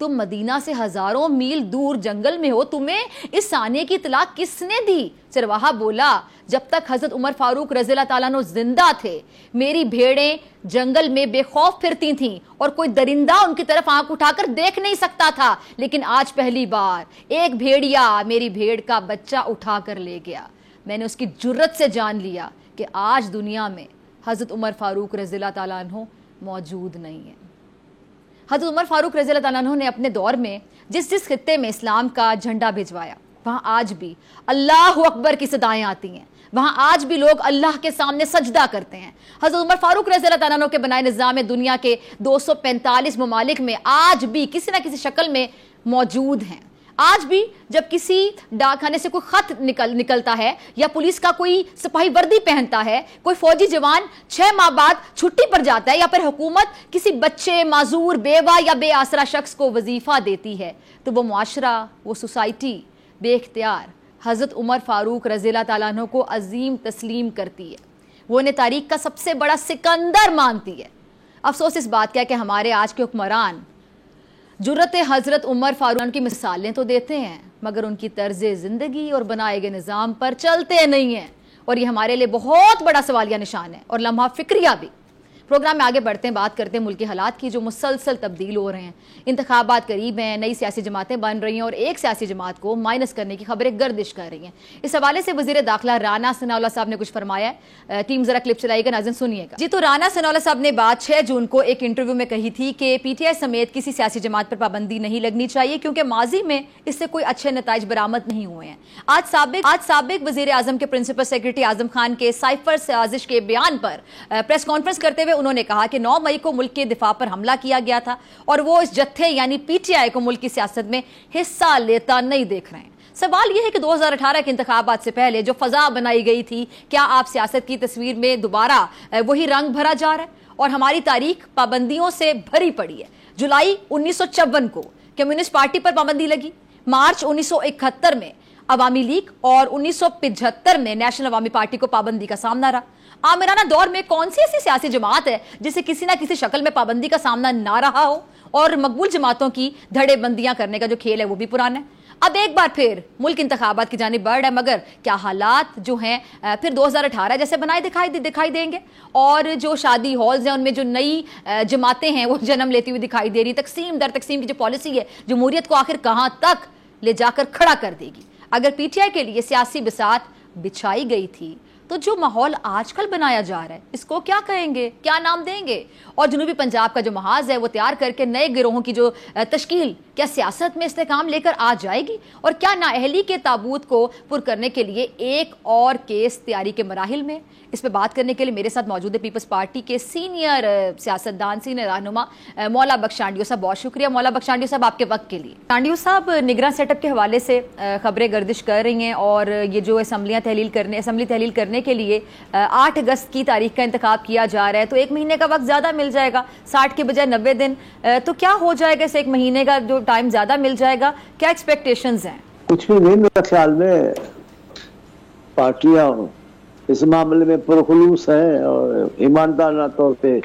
تم مدینہ سے ہزاروں میل دور جنگل میں ہو, تمہیں اس آنے کی اطلاع کس نے دی؟ چرواہا بولا, جب تک حضرت عمر فاروق رضی اللہ تعالیٰ عنہ زندہ تھے میری بھیڑیں جنگل میں بے خوف پھرتی تھیں اور کوئی درندہ ان کی طرف آنکھ اٹھا کر دیکھ نہیں سکتا تھا, لیکن آج پہلی بار ایک بھیڑیا میری بھیڑ کا بچہ اٹھا کر لے گیا. میں نے اس کی جرت سے جان لیا کہ آج دنیا میں حضرت عمر فاروق رضی اللہ تعالیٰ عنہ موجود نہیں ہے. حضرت عمر فاروق رضی اللہ تعالیٰ عنہ نے اپنے دور میں جس جس خطے میں اسلام کا جھنڈا بھجوایا وہاں آج بھی اللہ اکبر کی صدائیں آتی ہیں, وہاں آج بھی لوگ اللہ کے سامنے سجدہ کرتے ہیں. حضرت عمر فاروق رضی اللہ تعالیٰ عنہ کے بنائے نظام دنیا کے 245 ممالک میں آج بھی کسی نہ کسی شکل میں موجود ہیں. آج بھی جب کسی ڈاک خانے سے کوئی خط نکلتا ہے یا پولیس کا کوئی سپاہی وردی پہنتا ہے, کوئی فوجی جوان 6 ماہ بعد چھٹی پر جاتا ہے, یا پھر حکومت کسی بچے, معذور, بیوہ یا بے آسرا شخص کو وظیفہ دیتی ہے, تو وہ معاشرہ, وہ سوسائٹی بے اختیار حضرت عمر فاروق رضی اللہ تعالیٰ عنہ کو عظیم تسلیم کرتی ہے. وہ انہیں تاریخ کا سب سے بڑا سکندر مانتی ہے. افسوس اس بات کا ہے کہ ہمارے آج کے حکمران جرت حضرت عمر فاروق کی مثالیں تو دیتے ہیں مگر ان کی طرز زندگی اور بنائے گئے نظام پر چلتے نہیں ہیں, اور یہ ہمارے لیے بہت بڑا سوالیہ نشان ہے اور لمحہ فکریہ بھی. پروگرام میں آگے بڑھتے ہیں, بات کرتے ہیں ملک کے حالات کی جو مسلسل تبدیل ہو رہے ہیں. انتخابات قریب ہیں, نئی سیاسی جماعتیں بن رہی ہیں اور ایک سیاسی جماعت کو مائنس کرنے کی خبریں گردش کر رہی ہیں. اس حوالے سے وزیر داخلہ رانا ثناءاللہ صاحب نے کچھ فرمایا ہے. ٹیم ذرا کلپ چلائے گا, ناظرین سنیے گا. جی, تو رانا ثناءاللہ صاحب نے بات 6 جون کو ایک انٹرویو میں کہی تھی کہ پی ٹی آئی سمیت کسی سیاسی جماعت پر پابندی نہیں لگنی چاہیے کیونکہ ماضی میں اس سے کوئی اچھے نتائج برآمد نہیں ہوئے ہیں. آج سابق وزیر اعظم کے پرنسپل سیکرٹری اعظم خان کے سائفر سازش کے بیان پر پریس کانفرنس کرتے ہوئے انہوں نے کہا کہ 9 مئی کو ملک کے دفاع پر حملہ کیا گیا تھا اور وہ اس جتھے یعنی پی ٹی آئی کو ملک کی سیاست میں حصہ لیتا نہیں دیکھ رہے ہیں. سوال یہ ہے کہ 2018 کے انتخابات سے پہلے جو فضا بنائی گئی تھی, کیا آپ سیاست کی تصویر میں دوبارہ وہی رنگ بھرا جا رہا ہے؟ اور ہماری تاریخ پابندیوں سے بھری پڑی ہے. جولائی 1954 کو کمیونسٹ پارٹی پر پابندی لگی, مارچ 1971 میں عوامی لیگ اور 1975 میں نیشنل عوامی پارٹی کو پابندی کا سامنا رہا. آمرانہ دور میں کون سی ایسی سیاسی جماعت ہے جسے کسی نہ کسی شکل میں پابندی کا سامنا نہ رہا ہو؟ اور مقبول جماعتوں کی دھڑے بندیاں کرنے کا جو کھیل ہے وہ بھی پرانا ہے. اب ایک بار پھر ملک انتخابات کی جانب بڑھ رہا ہے, مگر کیا حالات جو ہیں پھر 2018 جیسے بنائے دکھائی دیں گے؟ اور جو شادی ہالز ہیں ان میں جو نئی جماعتیں ہیں وہ جنم لیتی ہوئی دکھائی دے رہی. تقسیم در تقسیم کی جو پالیسی ہے جمہوریت کو آخر کہاں تک لے جا کر کھڑا کر دے گی؟ اگر پی ٹی آئی کے لیے سیاسی بساط بچھائی گئی تھی تو جو ماحول آج کل بنایا جا رہا ہے اس کو کیا کہیں گے, کیا نام دیں گے؟ اور جنوبی پنجاب کا جو محاذ ہے وہ تیار کر کے نئے گروہوں کی جو تشکیل, کیا سیاست میں استحکام لے کر آ جائے گی؟ اور کیا نااہلی کے تابوت کو پر کرنے کے لیے ایک اور کیس تیاری کے مراحل میں؟ اس پہ بات کرنے کے لیے میرے ساتھ موجود ہے پیپلز پارٹی کے سینئر سیاستدان, سینئر رہنما مولا بخش ٹانڈیو صاحب. بہت شکریہ مولا بخش ٹانڈیو صاحب آپ کے وقت کے لیے. ٹانڈیو صاحب, نگراں سیٹ اپ کے حوالے سے خبریں گردش کر رہی ہیں اور یہ جو اسمبلی تحلیل کرنے کے لیے 8 اگست کی تاریخ کا انتخاب کیا جا رہا ہے, تو 1 مہینے کا وقت زیادہ مل جائے گا, 60 کے بجائے 90 دن. تو کیا ہو جائے گا اس 1 مہینے کا جو ٹائم زیادہ مل جائے گا؟ کیا ایکسپیکٹیشنز ہیں؟ کچھ بھی نہیں, میرے خیال میں پارٹیاں اس معاملے میں پرخلوص ہیں اور ایماندارانہ طور پہ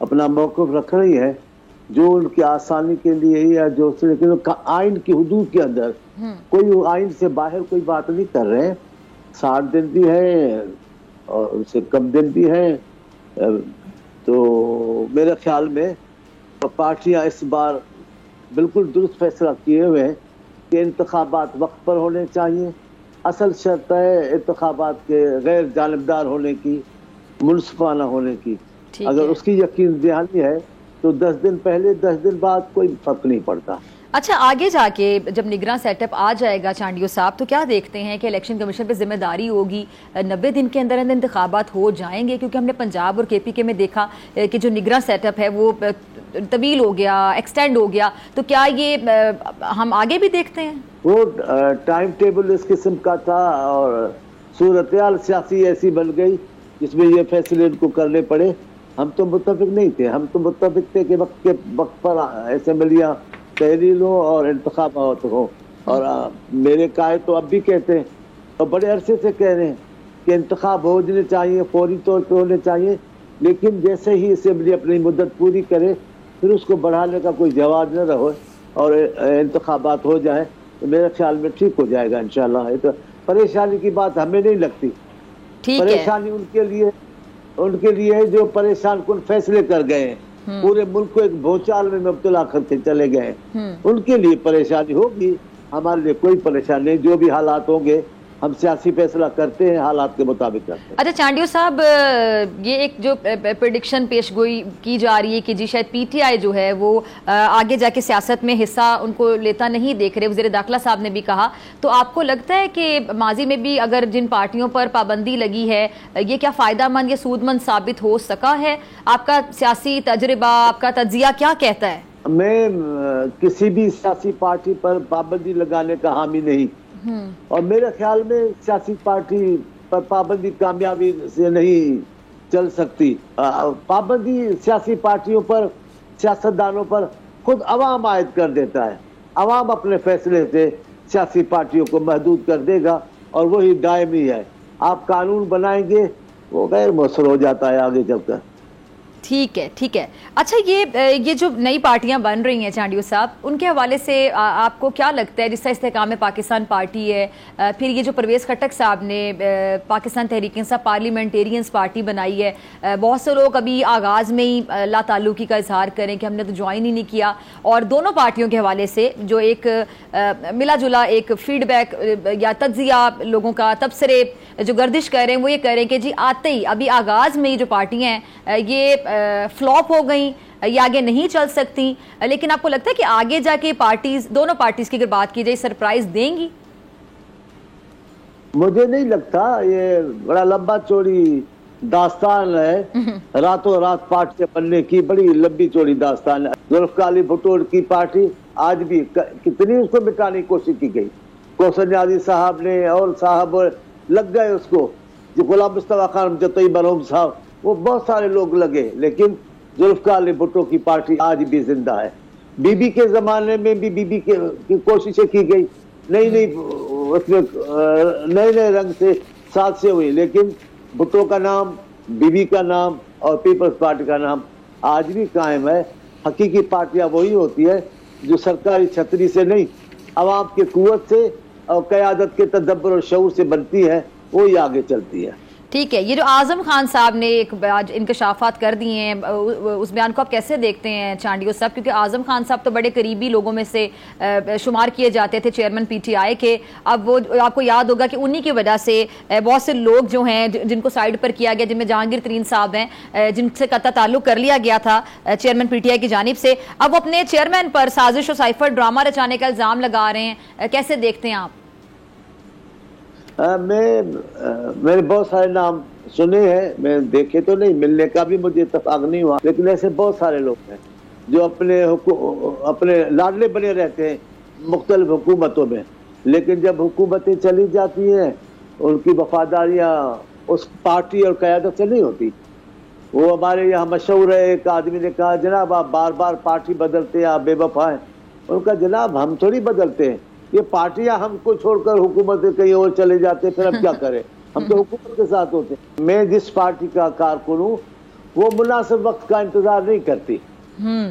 اپنا موقف رکھ رہی ہے جو ان کی آسانی کے لیے ہی ہے, جو لیکن آئین کی حدود کے اندر, کوئی آئین سے باہر کوئی بات نہیں کر رہے ہیں. 60 دن بھی ہے اور ان سے کم دن بھی ہیں. تو میرے خیال میں پارٹیاں اس بار بالکل درست فیصلہ کیے ہوئے ہیں کہ انتخابات وقت پر ہونے چاہیے. اصل شرط ہے انتخابات کے غیر جانبدار ہونے کی, منصفانہ ہونے کی. اگر اس کی یقین دہانی ہے تو 10 دن پہلے 10 دن بعد کوئی فرق نہیں پڑتا. اچھا, آگے جا کے جب نگراں سیٹ اپ آ جائے گا چانڈیو صاحب, تو کیا دیکھتے ہیں کہ الیکشن کمیشن پہ ذمہ داری ہوگی 90 دن کے اندر انتخابات ہو جائیں گے؟ کیونکہ ہم نے پنجاب اور کے پی کے میں دیکھا کہ جو نگراں سیٹ اپ ہے وہ طویل ہو گیا, ایکسٹینڈ ہو گیا. تو کیا یہ ہم آگے بھی دیکھتے ہیں؟ وہ ٹائم ٹیبل اس قسم کا تھا اور صورتحال سیاسی ایسی بن گئی جس میں یہ فیصلے ان کو کرنے پڑے. ہم تو متفق نہیں تھے, ہم تو متفق تھے کہ وقت پر اسمبلیاں تحلیل ہو اور انتخابات ہو. اور میرے قائد تو اب بھی کہتے ہیں اور بڑے عرصے سے کہہ رہے ہیں کہ انتخاب ہو جانے چاہیے, فوری طور پہ ہونے چاہیے, لیکن جیسے ہی اسمبلی اپنی مدت پوری کرے پھر اس کو بڑھانے کا کوئی جواز نہ رہے. اور انتخابات ہو جائیں تو میرے خیال میں ٹھیک ہو جائے گا انشاءاللہ. یہ تو پریشانی کی بات ہمیں نہیں لگتی. پریشانی ان کے لیے جو پریشان کن فیصلے کر گئے ہیں, پورے ملک کو ایک بھونچال میں مبتلا کر کے چلے گئے, ان کے لیے پریشانی ہوگی. ہمارے لیے کوئی پریشانی نہیں, جو بھی حالات ہوں گے ہم سیاسی فیصلہ کرتے ہیں, حالات کے مطابق کرتے ہیں. اچھا چانڈیو صاحب, یہ ایک جو پریڈکشن پیش گوئی کی جا رہی ہے کہ جی شاید پی ٹی آئی جو ہے وہ آگے جا کے سیاست میں حصہ ان کو لیتا نہیں دیکھ رہے, وزیر داخلہ صاحب نے بھی کہا, تو آپ کو لگتا ہے کہ ماضی میں بھی اگر جن پارٹیوں پر پابندی لگی ہے یہ کیا فائدہ مند یا سود مند ثابت ہو سکا ہے؟ آپ کا سیاسی تجربہ, آپ کا تجزیہ کیا کہتا ہے؟ میں کسی بھی سیاسی پارٹی پر پابندی لگانے کا حامی نہیں, اور میرے خیال میں سیاسی پارٹی پر پابندی کامیابی سے نہیں چل سکتی. پابندی سیاسی پارٹیوں پر, سیاستدانوں پر خود عوام عائد کر دیتا ہے. عوام اپنے فیصلے سے سیاسی پارٹیوں کو محدود کر دے گا, اور وہی دائمی ہے. آپ قانون بنائیں گے وہ غیر مؤثر ہو جاتا ہے آگے چل کر. ٹھیک ہے, ٹھیک ہے. اچھا یہ جو نئی پارٹیاں بن رہی ہیں چانڈیو صاحب, ان کے حوالے سے آپ کو کیا لگتا ہے؟ جس طرح استحکام پاکستان پارٹی ہے, پھر یہ جو پرویز خٹک صاحب نے پاکستان تحریک انصاف پارلیمنٹیرینز پارٹی بنائی ہے, بہت سے لوگ ابھی آغاز میں ہی لا تعلقی کا اظہار کریں کہ ہم نے تو جوائن ہی نہیں کیا, اور دونوں پارٹیوں کے حوالے سے جو ایک ملا جلا ایک فیڈ بیک یا تجزیہ لوگوں کا, تبصرے جو گردش کر رہے ہیں, وہ یہ کہہ رہے ہیں کہ جی آتے ہی ابھی آغاز میں جو پارٹیاں ہیں یہ فلاپ ہو گئیں, یہ آگے نہیں چل سکتی. لیکن آپ کو لگتا ہے کہ آگے جا کے پارٹیز, دونوں پارٹیز کی اگر بات کی جائے, سرپرائز دیں گی؟ مجھے نہیں لگتا. یہ بڑا لمبا چوڑی داستان ہے, راتوں رات پارٹی بننے کی بڑی لمبی چوڑی داستان ہے. ذوالفقار علی بھٹو کی پارٹی آج بھی کتنی اس کو مٹانے کی کوشش کی گئی, کوثر نیازی صاحب نے اور صاحب لگ گئے اس کو, جو غلام مصطفیٰ خان جتوئی مرحوم صاحب, وہ بہت سارے لوگ لگے, لیکن ذوالفقار علی بھٹو کی پارٹی آج بھی زندہ ہے. بی بی کے زمانے میں بھی بی بی کی کوششیں کی گئی, نئی اس میں نئے رنگ سے ساتھ سے ہوئی, لیکن بھٹو کا نام, بی بی کا نام اور پیپلز پارٹی کا نام آج بھی قائم ہے. حقیقی پارٹیاں وہی ہوتی ہے جو سرکاری چھتری سے نہیں, عوام کی قوت سے اور قیادت کے تدبر اور شعور سے بنتی ہے, وہی آگے چلتی ہے. ٹھیک ہے. یہ جو اعظم خان صاحب نے ایک انکشافات کر دیے ہیں, اس بیان کو آپ کیسے دیکھتے ہیں چانڈیو صاحب؟ کیونکہ اعظم خان صاحب تو بڑے قریبی لوگوں میں سے شمار کیے جاتے تھے, چیئرمین پی ٹی آئی کے. اب وہ آپ کو یاد ہوگا کہ انہی کی وجہ سے بہت سے لوگ جو ہیں جن کو سائیڈ پر کیا گیا, جن میں جہانگیر ترین صاحب ہیں جن سے قطع تعلق کر لیا گیا تھا چیئرمین پی ٹی آئی کی جانب سے, اب وہ اپنے چیئرمین پر سازش و سائفر ڈرامہ رچانے کا الزام لگا رہے ہیں. کیسے دیکھتے ہیں آپ؟ میرے بہت سارے نام سنے ہیں, میں دیکھے تو نہیں, ملنے کا بھی مجھے اتفاق نہیں ہوا, لیکن ایسے بہت سارے لوگ ہیں جو اپنے لاڈلے بنے رہتے ہیں مختلف حکومتوں میں, لیکن جب حکومتیں چلی جاتی ہیں ان کی وفاداریاں اس پارٹی اور قیادت سے نہیں ہوتی. وہ ہمارے یہاں مشہور ہے, ایک آدمی نے کہا جناب آپ بار بار پارٹی بدلتے ہیں, آپ بے وفا ہیں. ان کا جناب ہم تھوڑی بدلتے ہیں, یہ پارٹیاں ہم کو چھوڑ کر حکومتیں کہیں اور چلے جاتے ہیں, پھر ہم کیا کریں, ہم تو حکومت کے ساتھ ہوتے ہیں. میں جس پارٹی کا کارکن ہوں وہ مناسب وقت کا انتظار نہیں کرتی,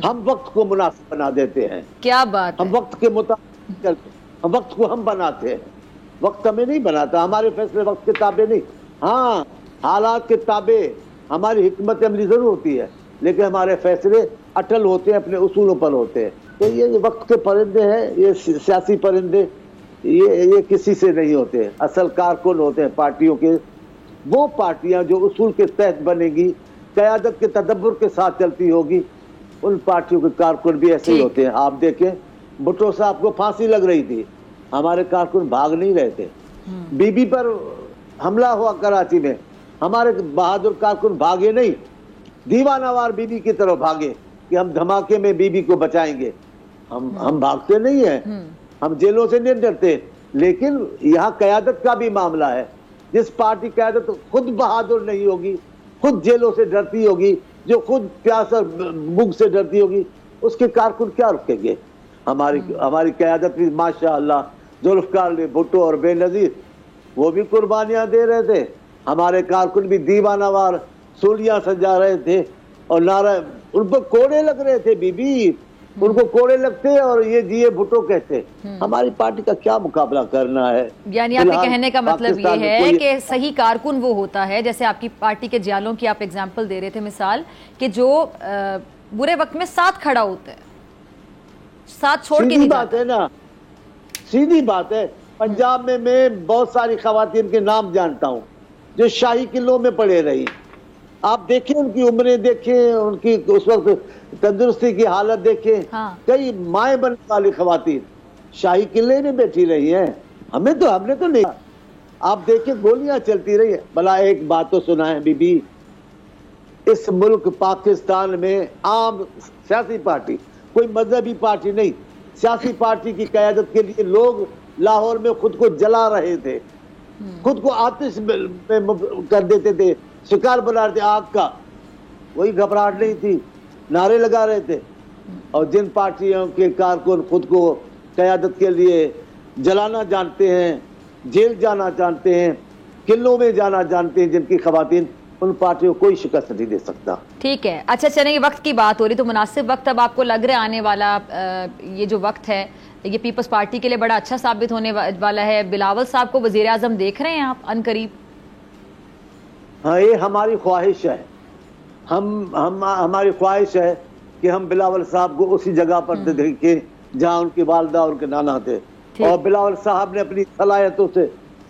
ہم وقت کو مناسب بنا دیتے ہیں. کیا بات ہے, ہم وقت کے مطابق چلتے ہیں, ہم وقت کو ہم بناتے ہیں, وقت ہمیں نہیں بناتا. ہمارے فیصلے وقت کے تابع نہیں, ہاں حالات کے تابع ہماری حکمت عملی ضرور ہوتی ہے, لیکن ہمارے فیصلے اٹل ہوتے ہیں, اپنے اصولوں پر ہوتے ہیں. تو یہ وقت کے پرندے ہیں, یہ سیاسی پرندے, یہ کسی سے نہیں ہوتے. اصل کارکن ہوتے ہیں پارٹیوں کے, وہ پارٹیاں جو اصول کے تحت بنے گی, قیادت کے تدبر کے ساتھ چلتی ہوگی, ان پارٹیوں کے کارکن بھی ایسے ہی ہوتے ہیں. آپ دیکھیں بھٹو صاحب کو پھانسی لگ رہی تھی, ہمارے کارکن بھاگ نہیں رہے تھے. بی بی پر حملہ ہوا کراچی میں, ہمارے بہادر کارکن بھاگے نہیں, دیوانہ وار بی بی کی طرف بھاگے کہ ہم دھماکے میں بی بی کو بچائیں گے. ہم بھاگتے نہیں ہیں, ہم جیلوں سے نہیں ڈرتے. لیکن یہاں قیادت کا بھی معاملہ ہے. جس پارٹی قیادت خود بہادر نہیں ہوگی, خود جیلوں سے ڈرتی ہوگی, جو خود پیاس اور بھوک سے ڈرتی ہوگی, اس کے کارکن کیا رکھیں گے؟ ہماری قیادت بھی ماشاء اللہ, ذوالفقار علی بھٹو اور بے نظیر وہ بھی قربانیاں دے رہے تھے, ہمارے کارکن بھی دیوانہ وار سولیاں سجا رہے تھے, اور نعرہ ان پر کوڑے لگ رہے تھے. بی بی ان کو کوڑے لگتے اور یہ جیے بھٹو کہتے. ہماری پارٹی کا کیا مقابلہ کرنا ہے؟ یعنی آپ کے کہنے کا مطلب یہ ہے کہ صحیح کارکن وہ ہوتا ہے، جیسے آپ کی پارٹی کے جیالوں کی آپ ایگزامپل دے رہے تھے مثال، کہ جو برے وقت میں ساتھ کھڑا ہوتا ہے، ساتھ چھوڑ کے نہیں جاتا. بات ہے نا، سیدھی بات ہے. پنجاب میں بہت ساری خواتین کے نام جانتا ہوں جو شاہی قلعوں میں پڑے رہی. آپ دیکھیں ان کی عمریں، دیکھیں ان کی اس وقت تندرستی کی حالت دیکھیں. کئی مائیں بننے والی خواتین شاہی قلعے میں بیٹھی رہی ہیں. ہم نے تو نہیں. آپ دیکھیں گولیاں چلتی رہی ہیں. بھلا ایک بات تو سنائیں بی بی، اس ملک پاکستان میں عام سیاسی پارٹی، کوئی مذہبی پارٹی نہیں، سیاسی پارٹی کی قیادت کے لیے لوگ لاہور میں خود کو جلا رہے تھے، خود کو آتش میں کر دیتے تھے، شکار بنا رہے تھے آگ کا. وہی گھبراہٹ نہیں تھی، نعرے لگا رہے تھے. اور جن پارٹیوں کے کارکن خود کو قیادت کے لیے جلانا جانتے ہیں، جیل جانا جانتے ہیں، قلعوں میں جانا جانتے ہیں، جن کی خواتین، ان پارٹیوں کوئی شکست نہیں دے سکتا. ٹھیک ہے. اچھا چلیں، یہ وقت کی بات ہو رہی تو مناسب وقت اب آپ کو لگ رہا ہے آنے والا یہ جو وقت ہے یہ پیپلز پارٹی کے لیے بڑا اچھا ثابت ہونے والا ہے. بلاول صاحب کو وزیر اعظم دیکھ رہے ہیں آپ ان قریب؟ ہاں، یہ ہماری خواہش ہے. ہماری خواہش ہے کہ ہم بلاول صاحب کو اسی جگہ پر دیکھیں جہاں ان کی والدہ اور ان کے نانا تھے. اور بلاول صاحب نے اپنی صلاحیتوں سے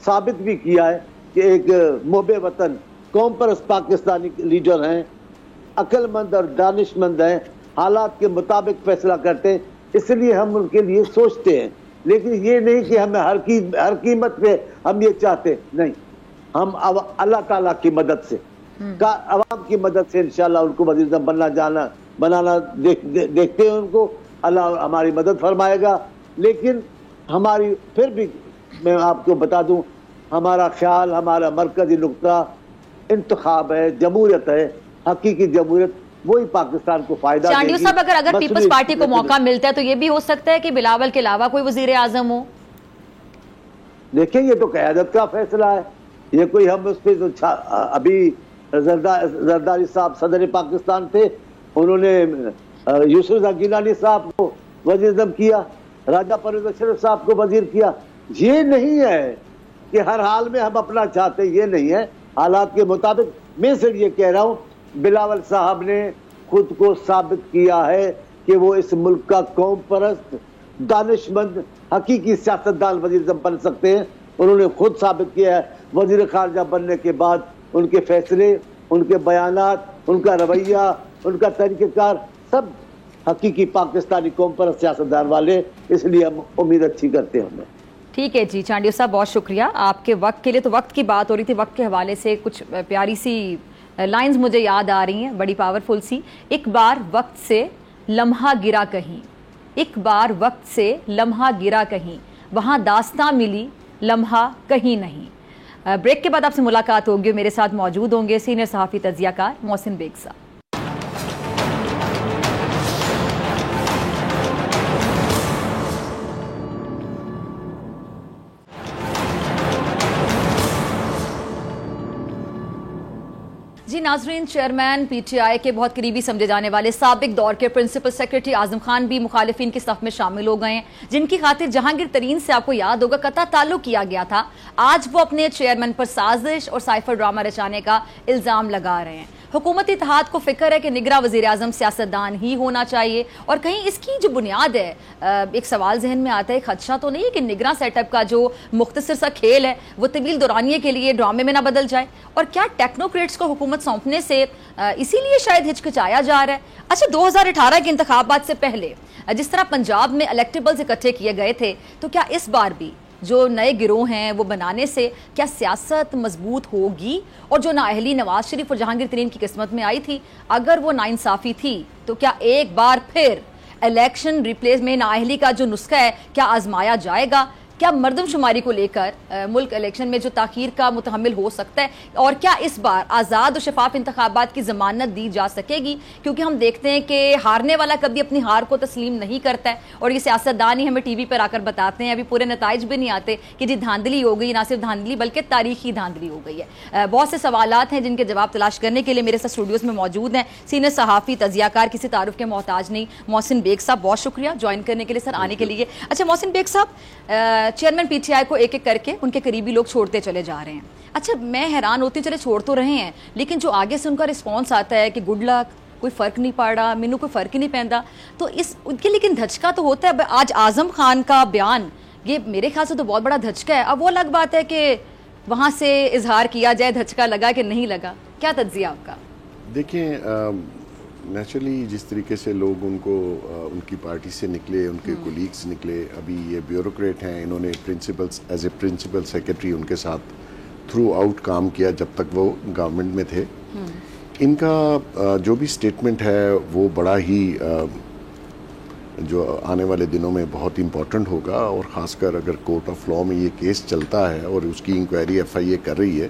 ثابت بھی کیا ہے کہ ایک محب وطن، قوم پرست پاکستانی لیڈر ہیں، عقل مند اور دانش مند ہیں، حالات کے مطابق فیصلہ کرتے ہیں. اس لیے ہم ان کے لیے سوچتے ہیں، لیکن یہ نہیں کہ ہمیں ہر قیمت پہ ہم یہ چاہتے نہیں. ہم اللہ تعالیٰ کی مدد سے، عوام کی مدد سے انشاءاللہ ان کو وزیر اعظم بنانا دیکھتے ہیں. ان کو اللہ ہماری مدد فرمائے گا. لیکن ہماری پھر بھی میں آپ کو بتا دوں، ہمارا خیال، ہمارا مرکزی نقطہ انتخاب ہے، جمہوریت ہے. حقیقی جمہوریت وہی پاکستان کو فائدہ دے گی. چانڈیو صاحب، اگر پیپلز پارٹی کو موقع ملتا ہے تو یہ بھی ہو سکتا ہے کہ بلاول کے علاوہ کوئی وزیر اعظم ہو؟ دیکھیں، یہ تو قیادت کا فیصلہ ہے. یہ کوئی ہم اس پہ ابھی زرداری صاحب صدر پاکستان تھے، انہوں نے یوسف رضا گیلانی صاحب کو وزیر اعظم کیا، راجہ پرویز اشرف صاحب کو وزیر کیا. یہ نہیں ہے کہ ہر حال میں ہم اپنا چاہتے، یہ نہیں ہے. حالات کے مطابق میں صرف یہ کہہ رہا ہوں، بلاول صاحب نے خود کو ثابت کیا ہے کہ وہ اس ملک کا قوم پرست، دانش مند، حقیقی سیاستدان وزیر اعظم بن سکتے ہیں. انہوں نے خود ثابت کیا ہے. وزیر خارجہ بننے کے بعد ان کے فیصلے، ان کے بیانات، ان کا رویہ، ان کا طریقہ کار سب حقیقی پاکستانی قوم پرست سیاستدان والے. اس لیے ہم امید اچھی کرتے ہیں. ٹھیک ہے جی چانڈیو صاحب، بہت شکریہ آپ کے وقت کے لیے. تو وقت کی بات ہو رہی تھی، وقت کے حوالے سے کچھ پیاری سی لائنز مجھے یاد آ رہی ہیں، بڑی پاورفل سی. ایک بار وقت سے لمحہ گرا کہیں، ایک بار وقت سے لمحہ گرا کہیں، وہاں داستاں ملی لمحہ کہیں نہیں. بریک کے بعد آپ سے ملاقات ہوگی. میرے ساتھ موجود ہوں گے سینئر صحافی تجزیہ کار محسن بیگ صاحب. جی ناظرین، چیئرمین پی ٹی آئی کے بہت قریبی سمجھے جانے والے سابق دور کے پرنسپل سیکرٹری اعظم خان بھی مخالفین کی صف میں شامل ہو گئے ہیں، جن کی خاطر جہانگیر ترین سے آپ کو یاد ہوگا قطع تعلق کیا گیا تھا. آج وہ اپنے چیئرمین پر سازش اور سائفر ڈرامہ رچانے کا الزام لگا رہے ہیں. حکومتی اتحاد کو فکر ہے کہ نگراں وزیر اعظم سیاستدان ہی ہونا چاہیے، اور کہیں اس کی جو بنیاد ہے، ایک سوال ذہن میں آتا ہے، خدشہ تو نہیں ہے کہ نگراں سیٹ اپ کا جو مختصر سا کھیل ہے وہ طویل دورانیے کے لیے ڈرامے میں نہ بدل جائے؟ اور کیا ٹیکنوکریٹس کو حکومت سونپنے سے اسی لیے شاید ہچکچایا جا رہا ہے؟ اچھا، 2018 کے انتخابات سے پہلے جس طرح پنجاب میں الیکٹیبلز اکٹھے کیے گئے تھے، تو کیا اس بار بھی جو نئے گروہ ہیں وہ بنانے سے کیا سیاست مضبوط ہوگی؟ اور جو نااہلی نواز شریف اور جہانگیر ترین کی قسمت میں آئی تھی، اگر وہ ناانصافی تھی تو کیا ایک بار پھر الیکشن ریپلیس میں نااہلی کا جو نسخہ ہے کیا آزمایا جائے گا؟ کیا مردم شماری کو لے کر ملک الیکشن میں جو تاخیر کا متحمل ہو سکتا ہے, اور کیا اس بار آزاد و شفاف انتخابات کی ضمانت دی جا سکے گی؟ کیونکہ ہم دیکھتے ہیں کہ ہارنے والا کبھی اپنی ہار کو تسلیم نہیں کرتا ہے, اور یہ سیاستدان ہی ہمیں ٹی وی پر آ کر بتاتے ہیں, ابھی پورے نتائج بھی نہیں آتے کہ جی دھاندلی ہو گئی, نہ صرف دھاندلی بلکہ تاریخی دھاندلی ہو گئی ہے. بہت سے سوالات ہیں جن کے جواب تلاش کرنے کے لیے میرے ساتھ اسٹوڈیوز میں موجود ہیں سینئر صحافی, تجزیہ کار, کسی تعارف کے محتاج نہیں, محسن بیگ صاحب. بہت شکریہ جوائن کرنے کے لیے سر, آنے کے لیے. اچھا محسن بیگ صاحب, چیئرمین پی ٹی آئی کو ایک ایک کر کے ان کے قریبی لوگ چھوڑتے چلے جا رہے ہیں. اچھا میں حیران ہوتی ہوں, چلے چھوڑ تو رہے ہیں, لیکن جو آگے سے ان کا رسپانس آتا ہے کہ گڈ لک, کوئی فرق نہیں پڑ رہا, مینو کوئی فرق ہی نہیں پہنتا, تو اس ان کے لیکن دھچکا تو ہوتا ہے. آج اعظم خان کا بیان, یہ میرے خیال سے تو بہت بڑا دھچکا ہے. اب وہ الگ بات ہے کہ وہاں سے اظہار کیا جائے دھچکا لگا کہ نہیں لگا, کیا تجزیہ آپ کا؟ دیکھیں نیچرلی جس طریقے سے لوگ ان کو ان کی پارٹی سے نکلے, ان کے کولیگز نکلے, ابھی یہ بیوروکریٹ ہیں, انہوں نے principals as a principal secretary ان کے ساتھ تھرو آؤٹ کام کیا جب تک وہ گورنمنٹ میں تھے. ان کا جو بھی سٹیٹمنٹ ہے وہ بڑا ہی جو آنے والے دنوں میں بہت امپورٹنٹ ہوگا, اور خاص کر اگر کورٹ آف لاء میں یہ کیس چلتا ہے اور اس کی انکوائری ایف آئی اے کر رہی ہے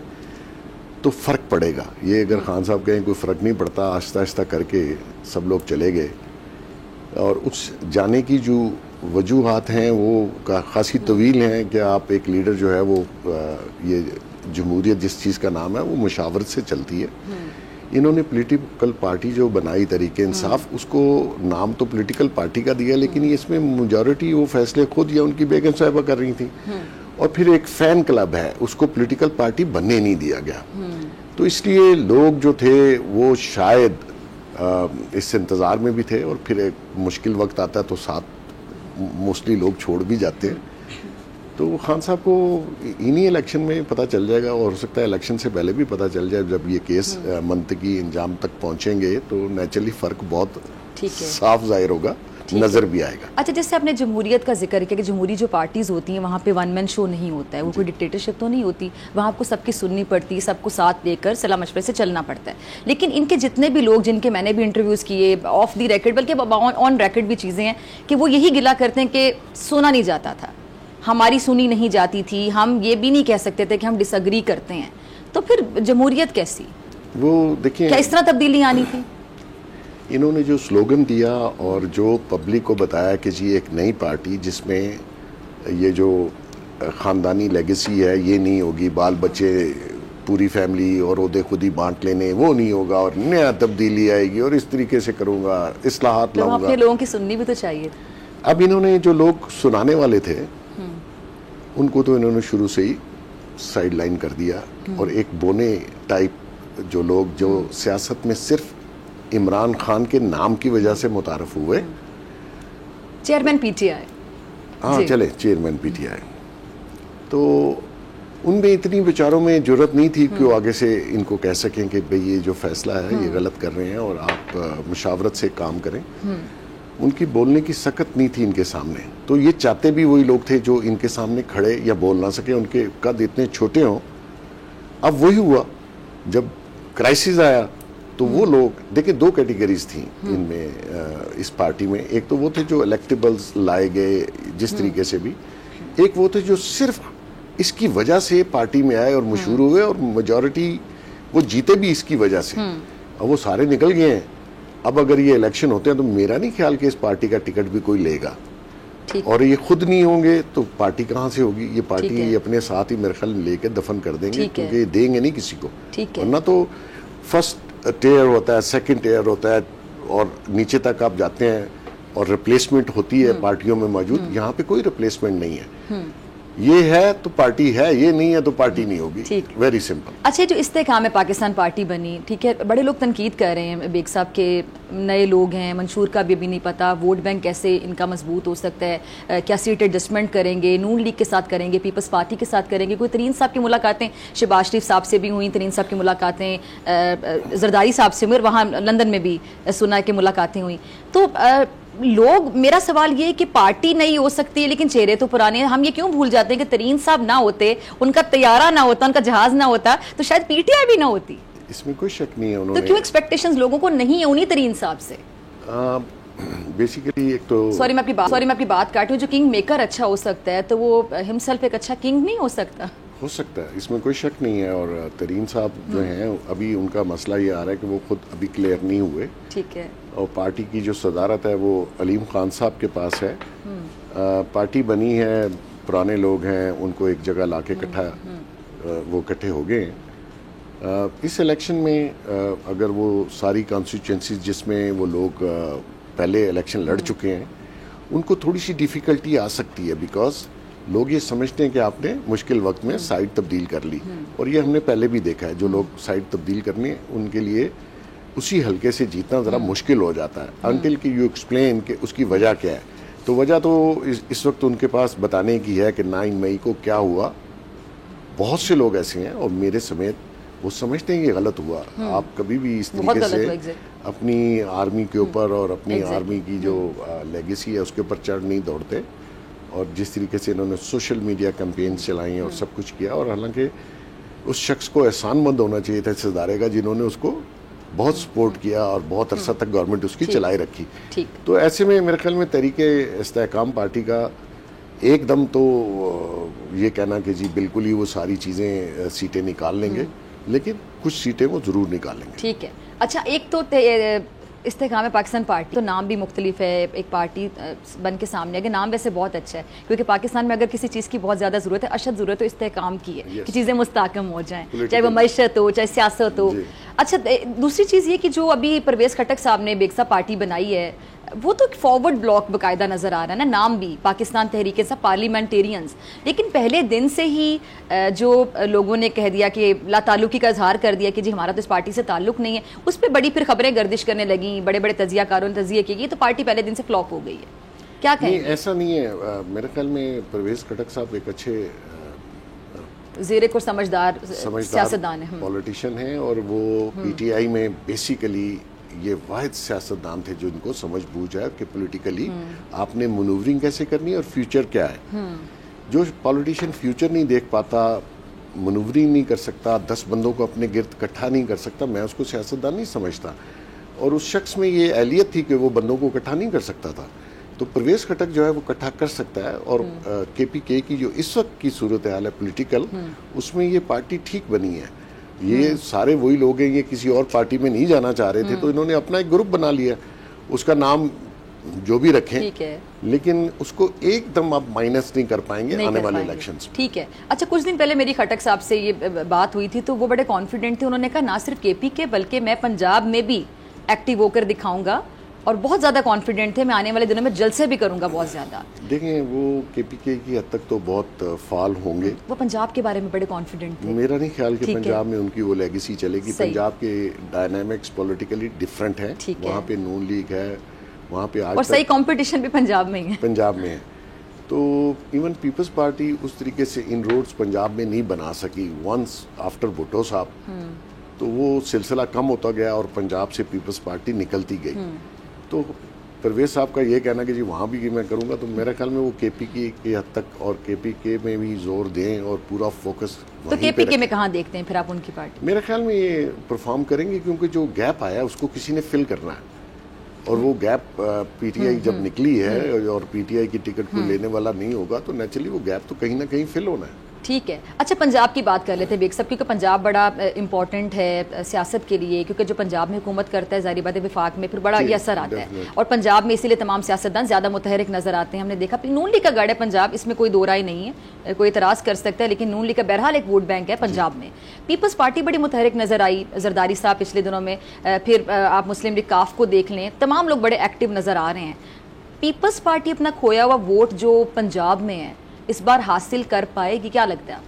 تو فرق پڑے گا. یہ اگر خان صاحب کہیں کوئی فرق نہیں پڑتا, آہستہ آہستہ کر کے سب لوگ چلے گئے, اور اس جانے کی جو وجوہات ہیں وہ خاصی طویل ہیں کہ آپ ایک لیڈر جو ہے وہ یہ جمہوریت جس چیز کا نام ہے وہ مشاورت سے چلتی ہے. انہوں نے پولیٹیکل پارٹی جو بنائی تحریک انصاف, اس کو نام تو پولیٹیکل پارٹی کا دیا, لیکن اس میں میجورٹی وہ فیصلے خود یا ان کی بیگم صاحبہ کر رہی تھیں, اور پھر ایک فین کلب ہے, اس کو پولیٹیکل پارٹی بننے نہیں دیا گیا. تو اس لیے لوگ جو تھے وہ شاید اس انتظار میں بھی تھے, اور پھر ایک مشکل وقت آتا ہے تو ساتھ موسٹلی لوگ چھوڑ بھی جاتے ہیں. تو خان صاحب کو انہی الیکشن میں پتہ چل جائے گا, اور ہو سکتا ہے الیکشن سے پہلے بھی پتہ چل جائے. جب یہ کیس منطقی انجام تک پہنچیں گے تو نیچرلی فرق بہت صاف ظاہر ہوگا, نظر بھی آئے گا. اچھا جیسے آپ نے جمہوریت کا ذکر کیا کہ جمہوری جو پارٹیز ہوتی ہیں وہاں پہ ون مین شو نہیں ہوتا ہے, وہ کوئی ڈکٹیٹرشپ تو نہیں ہوتی, وہاں آپ کو سب کی سننی پڑتی ہے, سب کو ساتھ لے کر صلاح مشورے سے چلنا پڑتا ہے. لیکن ان کے جتنے بھی لوگ جن کے میں نے بھی انٹرویوز کیے آف دی ریکڈ بلکہ آن ریکڈ بھی چیزیں ہیں کہ وہ یہی گلا کرتے ہیں کہ سنا نہیں جاتا تھا, ہماری سنی نہیں جاتی تھی, ہم یہ بھی نہیں کہہ سکتے تھے کہ ہم ڈس ایگری کرتے ہیں. تو پھر جمہوریت کیسی, وہ دیکھیں کیا اس طرح تبدیلی آنی تھی؟ انہوں نے جو سلوگن دیا اور جو پبلک کو بتایا کہ جی ایک نئی پارٹی جس میں یہ جو خاندانی لیگیسی ہے یہ نہیں ہوگی, بال بچے پوری فیملی اور عہدے خود ہی بانٹ لینے وہ نہیں ہوگا, اور نیا تبدیلی آئے گی, اور اس طریقے سے کروں گا, اصلاحات لاؤں گا. اپنے لوگوں کی سننی بھی تو چاہیے. اب انہوں نے جو لوگ سنانے والے تھے ان کو تو انہوں نے شروع سے ہی سائیڈ لائن کر دیا, اور ایک بونے ٹائپ جو لوگ جو سیاست میں صرف عمران خان کے نام کی وجہ سے متعارف ہوئے, چیئرمین پی ٹی آئی, ہاں چلے چیئرمین پی ٹی آئی, تو ان میں اتنی بیچاروں میں جرت نہیں تھی کہ وہ آگے سے ان کو کہہ سکیں کہ بھئی یہ جو فیصلہ ہے یہ غلط کر رہے ہیں اور آپ مشاورت سے کام کریں. ان کی بولنے کی سکت نہیں تھی ان کے سامنے. تو یہ چاہتے بھی وہی لوگ تھے جو ان کے سامنے کھڑے یا بول نہ سکے, ان کے قد اتنے چھوٹے ہوں. اب وہی ہوا جب کرائسس آیا تو وہ لوگ دیکھیں دو کیٹیگریز تھیں ان میں اس پارٹی میں. ایک تو وہ تھے جو الیکٹیبلز لائے گئے جس طریقے سے بھی, ایک وہ تھے جو صرف اس کی وجہ سے پارٹی میں آئے اور مشہور ہوئے, اور میجورٹی وہ جیتے بھی اس کی وجہ سے. اب وہ سارے نکل گئے ہیں. اب اگر یہ الیکشن ہوتے ہیں تو میرا نہیں خیال کہ اس پارٹی کا ٹکٹ بھی کوئی لے گا, اور یہ خود نہیں ہوں گے تو پارٹی کہاں سے ہوگی. یہ پارٹی یہ اپنے ساتھ ہی میرے خیال لے کے دفن کر دیں گے, کیونکہ یہ دیں گے نہیں کسی کو. ورنہ تو فرسٹ ٹیئر ہوتا ہے, سیکنڈ ٹیئر ہوتا ہے, اور نیچے تک آپ جاتے ہیں اور ریپلیسمنٹ ہوتی ہے پارٹیوں میں موجود. یہاں پہ کوئی ریپلیسمنٹ نہیں ہے. یہ ہے تو پارٹی ہے, یہ نہیں ہے تو پارٹی نہیں ہوگی. Very simple. اچھا جو استحکام پاکستان پارٹی بنی, ٹھیک ہے, بڑے لوگ تنقید کر رہے ہیں بیگ صاحب کے نئے لوگ ہیں, منشور کا بھی ابھی نہیں پتا, ووٹ بینک کیسے ان کا مضبوط ہو سکتا ہے, کیا سیٹ ایڈجسٹمنٹ کریں گے, نون لیگ کے ساتھ کریں گے, پیپلز پارٹی کے ساتھ کریں گے. کوئی ترین صاحب کی ملاقاتیں شہباز شریف صاحب سے بھی ہوئیں, ترین صاحب کی ملاقاتیں زرداری صاحب سے, مگر وہاں لندن میں بھی سنا کہ ملاقاتیں ہوئیں. تو لوگ, میرا سوال یہ ہے کہ پارٹی نئی ہو سکتی ہے لیکن چہرے تو پرانے ہیں. ہم یہ کیوں بھول جاتے ہیں کہ ترین صاحب نہ ہوتے, ان کا طیارہ نہ ہوتا, ان کا جہاز نہ ہوتا, تو شاید پی ٹی آئی بھی نہ ہوتی. اس میں کوئی شک نہیں ہے. انہوں تو کیوں ایکسپیکٹیشنز لوگوں کو نہیں ہے انہی ترین صاحب سے؟ بیسیکلی ایک تو سوری میں آپ کی بات کاٹوں, جو کنگ میکر اچھا ہو سکتا ہے تو وہ ہمسیلف ایک اچھا کنگ نہیں ہو سکتا؟ ہو سکتا ہے, اس میں کوئی شک نہیں ہے. اور ترین صاحب جو ہیں ابھی ان کا مسئلہ یہ آ رہا ہے کہ وہ خود ابھی کلیئر نہیں ہوئے. ٹھیک ہے. اور پارٹی کی جو صدارت ہے وہ علیم خان صاحب کے پاس ہے. پارٹی بنی ہے, پرانے لوگ ہیں, ان کو ایک جگہ لا کے وہ اکٹھے ہو گئے ہیں. اس الیکشن میں اگر وہ ساری کانسٹیچوئنسیز جس میں وہ لوگ پہلے الیکشن لڑ چکے ہیں ان کو تھوڑی سی ڈیفیکلٹی آ سکتی ہے, بیکاز لوگ یہ سمجھتے ہیں کہ آپ نے مشکل وقت میں سائڈ تبدیل کر لی, اور یہ ہم نے پہلے بھی دیکھا ہے, جو لوگ سائڈ تبدیل کرنے ان کے لیے اسی حلقے سے جیتنا ذرا مشکل ہو جاتا ہے, انٹل کہ یو ایکسپلین کہ اس کی وجہ کیا ہے. تو وجہ تو اس وقت ان کے پاس بتانے کی ہے کہ 9 مئی کو کیا ہوا. بہت سے لوگ ایسے ہیں اور میرے سمیت وہ سمجھتے ہیں کہ غلط ہوا. آپ کبھی بھی اس طریقے سے اپنی آرمی کے اوپر اور اپنی آرمی کی جو لیگیسی ہے اس کے اوپر چڑھ نہیں دوڑتے. اور جس طریقے سے انہوں نے سوشل میڈیا کیمپینز چلائیں اور سب کچھ کیا, اور حالانکہ اس شخص کو احسان مند ہونا چاہیے تھا صدارے کا جنہوں نے اس کو بہت سپورٹ کیا اور بہت عرصہ تک گورنمنٹ اس کی چلائی رکھی. تو ایسے میں میرے خیال میں تحریک استحکام پارٹی کا ایک دم تو یہ کہنا کہ جی بالکل ہی وہ ساری چیزیں سیٹیں نکال لیں گے, لیکن کچھ سیٹیں وہ ضرور نکال لیں گے. ٹھیک ہے. اچھا, ایک تو استحکام پاکستان پارٹی تو نام بھی مختلف ہے, ایک پارٹی بن کے سامنے ہے کہ نام ویسے بہت اچھا ہے, کیونکہ پاکستان میں اگر کسی چیز کی بہت زیادہ ضرورت ہے, اشد ضرورت تو استحکام کی ہے کہ چیزیں مستحکم ہو جائیں, چاہے وہ معیشت ہو چاہے سیاست ہو. اچھا, دوسری چیز یہ کہ جو ابھی پرویز خٹک صاحب نے بیگسا پارٹی بنائی ہے وہ تو فارورڈ بلاک باقاعدہ نظر آ رہا ہے نا, نام بھی پاکستان تحریک انصاف پارلیمنٹیرینز, لیکن پہلے دن سے ہی جو لوگوں نے کہہ دیا کہ لا تعلقی کا اظہار کر دیا کہ جی ہمارا تو اس پارٹی سے تعلق نہیں ہے, اس پہ بڑی پھر خبریں گردش کرنے لگیں, بڑے بڑے تجزیہ کاروں نے تجزیہ کی, تو پارٹی پہلے دن سے فلاپ ہو گئی ہے. کیا کہیں گے؟ ایسا نہیں ہے. میرے خیال میں پرویز خٹک صاحب ایک اچھے زیر کو سمجھدار سیاستدان ہیں, پولیٹیشین ہیں, اور وہ پی ٹی آئی میں بیسیکلی یہ واحد سیاستدان تھے جو ان کو سمجھ بوجھ ہے کہ پولیٹیکلی آپ نے منورنگ کیسے کرنی ہے اور فیوچر کیا ہے. جو پولیٹیشین فیوچر نہیں دیکھ پاتا, منورنگ نہیں کر سکتا, 10 بندوں کو اپنے گرد اکٹھا نہیں کر سکتا, میں اس کو سیاستدان نہیں سمجھتا. اور اس شخص میں یہ اہلیت تھی کہ وہ بندوں کو اکٹھا نہیں کر سکتا تھا. تو پرویز خٹک جو ہے وہ اکٹھا کر سکتا ہے, اور کے پی کے کی جو اس وقت کی صورتحال ہے پولیٹیکل, اس میں یہ پارٹی ٹھیک بنی ہے. یہ سارے وہی لوگ ہیں, یہ کسی اور پارٹی میں نہیں جانا چاہ رہے تھے, تو انہوں نے اپنا ایک گروپ بنا لیا, اس کا نام جو بھی رکھیں, لیکن اس کو ایک دم آپ مائنس نہیں کر پائیں گے آنے والے الیکشنز. ٹھیک ہے. اچھا, کچھ دن پہلے میری خٹک صاحب سے یہ بات ہوئی تھی تو وہ بڑے کانفیڈنٹ تھے, انہوں نے کہا نہ صرف کے پی کے بلکہ میں پنجاب میں بھی ایکٹیو ہو کر دکھاؤں گا, اور بہت زیادہ کانفیڈنٹ تھے, میں آنے والے دنوں میں جلسے بھی کروں گا بہت زیادہ. دیکھیں وہ کے پی کے کی حد تک تو بہت فعال ہوں گے. وہ پنجاب کے بارے میں بڑے کانفیڈنٹ تھے. میرا نہیں خیال کہ پنجاب میں ان کی وہ لیگیسی چلے گی. پنجاب کے ڈائنامکس پولیٹیکلی ڈفرینٹ ہیں, وہاں پہ نون لیگ ہے, وہاں پہ آج اور صحیح کمپٹیشن بھی پنجاب میں ہے. پنجاب میں ہے. تو ایون پیپلز پارٹی اس طریقے سے ان روڈز پنجاب میں نہیں بنا سکی ونس آفٹر بھٹو صاحب, تو وہ سلسلہ کم ہوتا گیا اور پنجاب سے پیپلز پارٹی نکلتی گئی. تو پرویز صاحب کا یہ کہنا کہ جی وہاں بھی میں کروں گا, تو میرے خیال میں وہ کے پی کے کی حد تک اور کے پی کے میں بھی زور دیں اور پورا فوکس. تو کے پی کے میں کہاں دیکھتے ہیں پھر آپ ان کی پارٹی؟ میرے خیال میں یہ پرفارم کریں گے, کیونکہ جو گیپ آیا اس کو کسی نے فل کرنا ہے, اور وہ گیپ پی ٹی آئی جب نکلی ہے اور پی ٹی آئی کی ٹکٹ کو لینے والا نہیں ہوگا, تو نیچرلی وہ گیپ تو کہیں نہ کہیں فل ہونا ہے. ٹھیک ہے. اچھا, پنجاب کی بات کر لیتے ہیں بیگ صاحب, کیونکہ پنجاب بڑا امپورٹنٹ ہے سیاست کے لیے, کیونکہ جو پنجاب میں حکومت کرتا ہے ظاہر بات ہے وفاق میں پھر بڑا یہ اثر آتا ہے, اور پنجاب میں اسی لیے تمام سیاستدان زیادہ متحرک نظر آتے ہیں. ہم نے دیکھا نون لیگ کا گڑھ ہے پنجاب, اس میں کوئی دو رائے نہیں ہے, کوئی اعتراض کر سکتا ہے, لیکن نون لیگ کا بہرحال ایک ووٹ بینک ہے پنجاب میں. پیپلز پارٹی بڑی متحرک نظر آئی, زرداری صاحب پچھلے دنوں میں, پھر آپ مسلم لیگ کاف کو دیکھ لیں, تمام لوگ بڑے ایکٹیو نظر آ رہے ہیں. پیپلز پارٹی اپنا کھویا ہوا ووٹ جو پنجاب میں ہے اس بار حاصل کر پائے گی, کیا لگتا ہے؟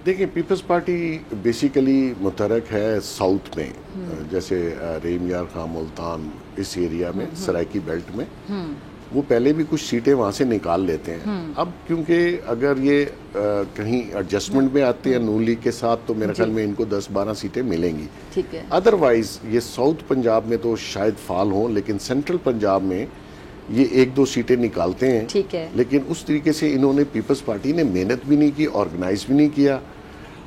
دیکھیں پیپلز پارٹی بیسیکلی متحرک ہے ساؤتھ میں, جیسے ریم یار خان ملتان اس ایریا میں سرائکی بیلٹ میں, وہ پہلے بھی کچھ سیٹیں وہاں سے نکال لیتے ہیں. اب کیونکہ اگر یہ کہیں ایڈجسٹمنٹ میں آتے ہیں نون لیگ کے ساتھ, تو میرے خیال میں ان کو 10-12 سیٹیں ملیں گی. ٹھیک ہے. ادروائز یہ ساؤتھ پنجاب میں تو شاید فعال ہوں, لیکن سینٹرل پنجاب میں یہ 1-2 سیٹیں نکالتے ہیں. ٹھیک ہے. لیکن اس طریقے سے انہوں نے پیپلز پارٹی نے محنت بھی نہیں کی, آرگنائز بھی نہیں کیا,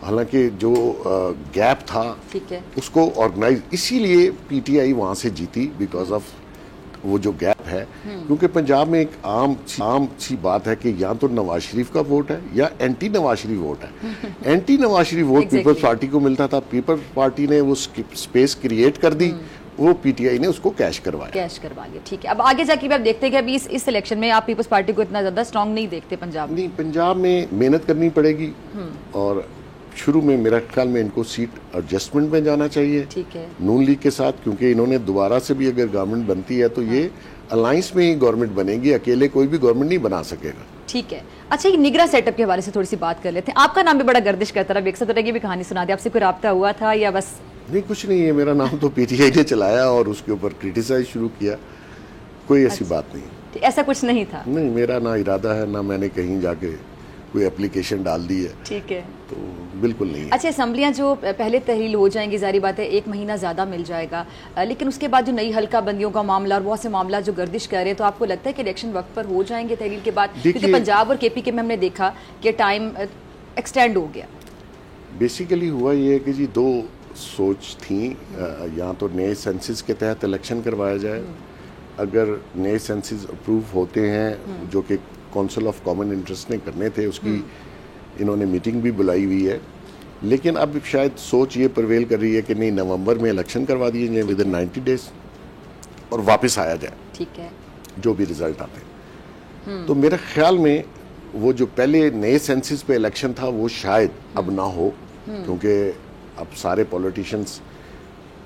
حالانکہ جو گیپ تھا اس کو آرگنائز, اسی لیے پی ٹی آئی وہاں سے جیتی, بیکاز آف وہ جو گیپ بات ہے کیونکہ پنجاب میں ایک عام سی بات ہے کہ یا تو نواز شریف کا ووٹ ہے یا اینٹی نواز شریف ووٹ ہے. Anti Nawaz Sharif vote Peoples party کو ملتا تھا, پیپلز پارٹی نے وہ سپیس کریٹ کر دی, وہ پی ٹی آئی نے اس کو کیش کروا لیا. ٹھیک ہے, اب آگے جا کے بھی آپ دیکھتے ہیں کہ ابھی اس الیکشن میں آپ پیپلز پارٹی کو اتنا زیادہ اسٹرانگ نہیں دیکھتے پنجاب میں. نہیں, پنجاب میں محنت کرنی پڑے گی اور شروع میں میرا خیال میں ان کو سیٹ ایڈجسٹمنٹ میں جانا چاہیے نون لیگ کے ساتھ, کیونکہ انہوں نے دوبارہ سے بھی اگر گورنمنٹ بنتی ہے تو یہ الائنس میں ہی گورنمنٹ بنے گی, اکیلے کوئی بھی گورنمنٹ نہیں بنا سکے گا. ٹھیک ہے, اچھا یہ نگراں سیٹ اپ کے حوالے سے تھوڑی سی بات کر لیتے ہیں. آپ کا نام بھی بڑا گردش کرتا رہا, ایک ساتھ بھی کہانی سنا دی, آپ سے کوئی رابطہ ہوا تھا یا بس؟ نہیں, کچھ نہیں ہے, میرا نام تو پی ٹی آئی نے چلایا اور اس کے اوپر کریٹیسائز شروع کیا, کوئی ایسی بات نہیں. ایسا کچھ نہیں تھا؟ نہیں, میرا نہ ارادہ ہے, نہ میں نے کہیں جا کے کوئی اپلیکیشن ڈال دی ہے. ٹھیک ہے, تو بالکل نہیں. اچھا, اسمبلیاں جو پہلے تحلیل ہو جائیں گی, ظاہری بات ہے 1 مہینہ زیادہ مل جائے گا, لیکن اس کے بعد جو نئی حلقہ بندیوں کا معاملہ اور بہت سے معاملات جو گردش کر رہے ہیں, تو آپ کو لگتا ہے کہ الیکشن وقت پر ہو جائیں گے تحلیل کے بعد؟ کیونکہ پنجاب اور کے پی کے میں ہم نے دیکھا کہ ٹائم ایکسٹینڈ ہو گیا. بیسیکلی ہوا یہ ہے کہ جی 2 سوچ تھیں, یا تو نئے سینسز کے تحت الیکشن کروایا جائے, اگر نئے سینسز اپروو ہوتے ہیں جو کہ کونسل آف کامن انٹرسٹ نے کرنے تھے, اس کی انہوں نے میٹنگ بھی بلائی ہوئی ہے, لیکن اب شاید سوچ یہ پرویل کر رہی ہے کہ نہیں, نومبر میں الیکشن کروا دیے جائیں ود ان 90 days اور واپس آیا جائے. ٹھیک ہے, جو بھی رزلٹ آتے ہیں. تو میرے خیال میں وہ جو پہلے نئے سینسز پہ الیکشن تھا وہ شاید اب نہ ہو, کیونکہ اب سارے پولیٹیشنز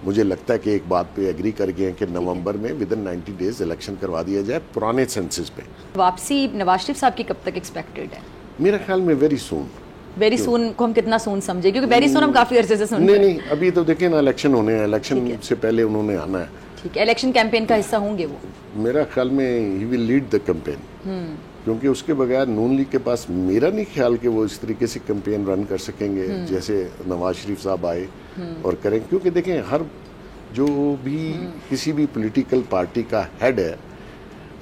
مجھے لگتا ہے کہ ایک بات پہ ایگری کر گئے ہیں کہ نومبر میں ود ان 90 days الیکشن کروا دیا جائے پرانے سینسز پہ. واپسی نواز شریف صاحب کی کب تک ایکسپیکٹڈ ہے؟ میرے خیال میں ویری سون. ویری سون کو ہم کتنا سون سمجھے, کیونکہ ویری سون ہم کافی عرصے سے سن رہے ہیں. نہیں, ابھی تو دیکھیں نا, الیکشن ہونے ہیں, الیکشن سے پہلے انہوں نے آنا ہے. ٹھیک ہے, الیکشن کیمپین کا حصہ ہوں گے وہ؟ میرا خیال میں ہی ول لیڈ دا کیمپین, کیونکہ اس کے بغیر نون لیگ کے پاس میرا نہیں خیال کہ وہ اس طریقے سے کیمپین رن کر سکیں گے جیسے نواز شریف صاحب آئے اور کریں. کیونکہ دیکھیں, ہر جو بھی کسی بھی پولیٹیکل پارٹی کا ہیڈ ہے,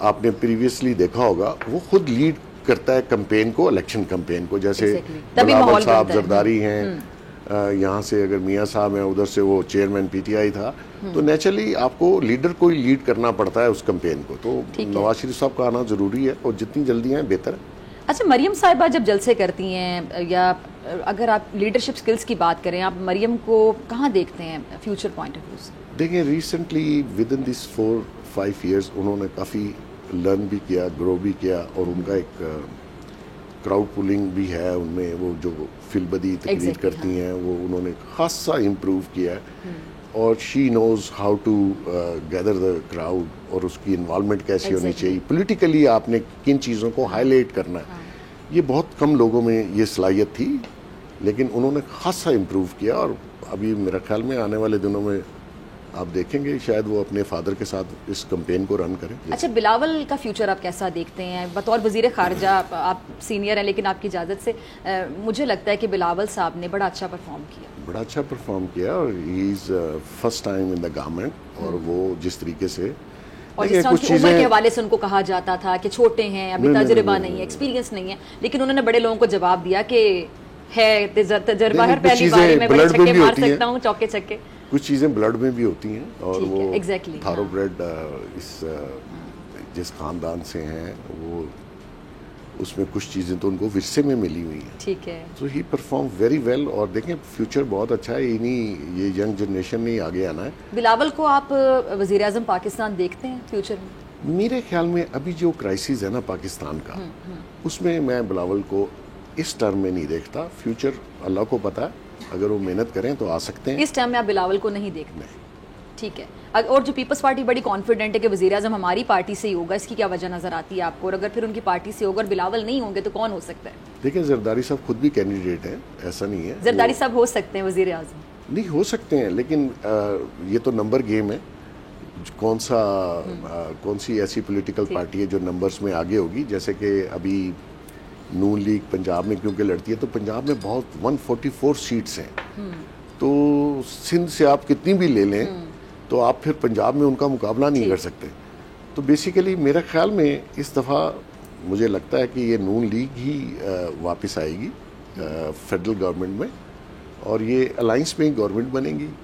آپ نے پریویسلی دیکھا ہوگا, وہ خود لیڈ کرتا ہے کمپین کو, الیکشن کمپین کو. جیسے بلاول صاحب زرداری ہیں, یہاں سے اگر میاں صاحب ہیں, ادھر سے وہ چیئرمین پی ٹی آئی تھا, تو نیچرلی آپ کو لیڈر کو ہی لیڈ کرنا پڑتا ہے اس کمپین کو. تو نواز شریف صاحب کا آنا ضروری ہے, اور جتنی جلدی آئیں بہتر ہے. اچھا, مریم صاحبہ جب جلسے کرتی ہیں, یا اگر آپ لیڈرشپ سکلز کی بات کریں, آپ مریم کو کہاں دیکھتے ہیں فیوچر پوائنٹ آف ویو سے؟ دیکھیں, recently with in this 4-5 years انہوں نے کافی لرن بھی کیا, گرو بھی کیا, اور ان کا ایک کراؤڈ پولنگ بھی ہے ان میں, وہ جو فی البدی تقریر کرتی ہیں وہ انہوں نے خاصا امپروو کیا ہے, اور she knows how to gather the crowd, اور اس کی انوالومنٹ کیسی ہونی چاہیے, پولیٹیکلی آپ نے کن چیزوں کو ہائی لائٹ کرنا ہے. یہ بہت کم لوگوں میں یہ صلاحیت تھی, لیکن انہوں نے خاصا امپروو کیا, اور ابھی میرا خیال میں آنے والے دنوں میں آپ دیکھیں گے شاید وہ اپنے فادر کے ساتھ اس کمپین کو رن کریں. اچھا, بلاول کا فیوچر آپ کیسا دیکھتے ہیں بطور وزیر خارجہ؟ آپ سینئر ہیں, لیکن آپ کی اجازت سے مجھے لگتا ہے کہ بلاول صاحب نے بڑا اچھا پرفارم کیا, اور he is first time in the government, اور وہ جس طریقے سے, اور جس طرح کی عمر کے حوالے سے ان کو کہا جاتا تھا کہ چھوٹے ہیں, ابھی تجربہ نہیں ہے, ایکسپیرینس نہیں ہے, لیکن انہوں نے بڑے لوگوں کو جواب دیا کہ ہے تجربہ, ہر پہلی باری میں بڑے چھکے مار سکتا ہوں, چوکے چھکے. کچھ چیزیں بلڈ میں بھی ہوتی ہیں, اور وہ تھارو بریڈ اس جس خاندان سے ہیں, وہ اس میں کچھ چیزیں تو ان کو ورثے میں ملی ہوئی ہیں. ٹھیک ہے, تو ہی پرفارم ویری ویل, اور دیکھیں فیوچر بہت اچھا ہے, یہ ینگ جنریشن نے آگے آنا ہے. بلاول کو آپ وزیر اعظم پاکستان دیکھتے ہیں فیوچر میں؟ میرے خیال میں ابھی جو کرائسس ہے نا پاکستان کا, اس میں میں بلاول کو اس ٹرم میں نہیں دیکھتا. فیوچر اللہ کو پتا ہے, اگر وہ محنت کریں تو آ سکتے ہیں. اس ٹائم میں آپ بلاول کو نہیں دیکھتے؟ ٹھیک ہے, اور جو پیپلز پارٹی بڑی کانفیڈنٹ ہے کہ وزیر اعظم ہماری پارٹی سے ہی ہوگا, اس کی کیا وجہ نظر آتی ہے آپ کو؟ اور اگر پھر ان کی پارٹی سے ہوگا اور بلاول نہیں ہوں گے تو کون ہو سکتا ہے؟ دیکھیں, زرداری صاحب خود بھی کینڈیڈیٹ ہیں, ایسا نہیں ہے. زرداری صاحب ہو سکتے ہیں وزیر اعظم؟ نہیں ہو سکتے ہیں, لیکن یہ تو نمبر گیم ہے. کون سی ایسی پولیٹیکل پارٹی ہے جو نمبرز میں آگے ہوگی؟ جیسے کہ ابھی نون لیگ پنجاب میں کیونکہ لڑتی ہے, تو پنجاب میں بہت 144 سیٹس ہیں, تو سندھ سے آپ کتنی بھی لے لیں تو آپ پھر پنجاب میں ان کا مقابلہ نہیں کر سکتے. تو بیسیکلی میرے خیال میں اس دفعہ مجھے لگتا ہے کہ یہ نون لیگ ہی واپس آئے گی فیڈرل گورنمنٹ میں, اور یہ الائنس میں ہی گورنمنٹ بنے گی.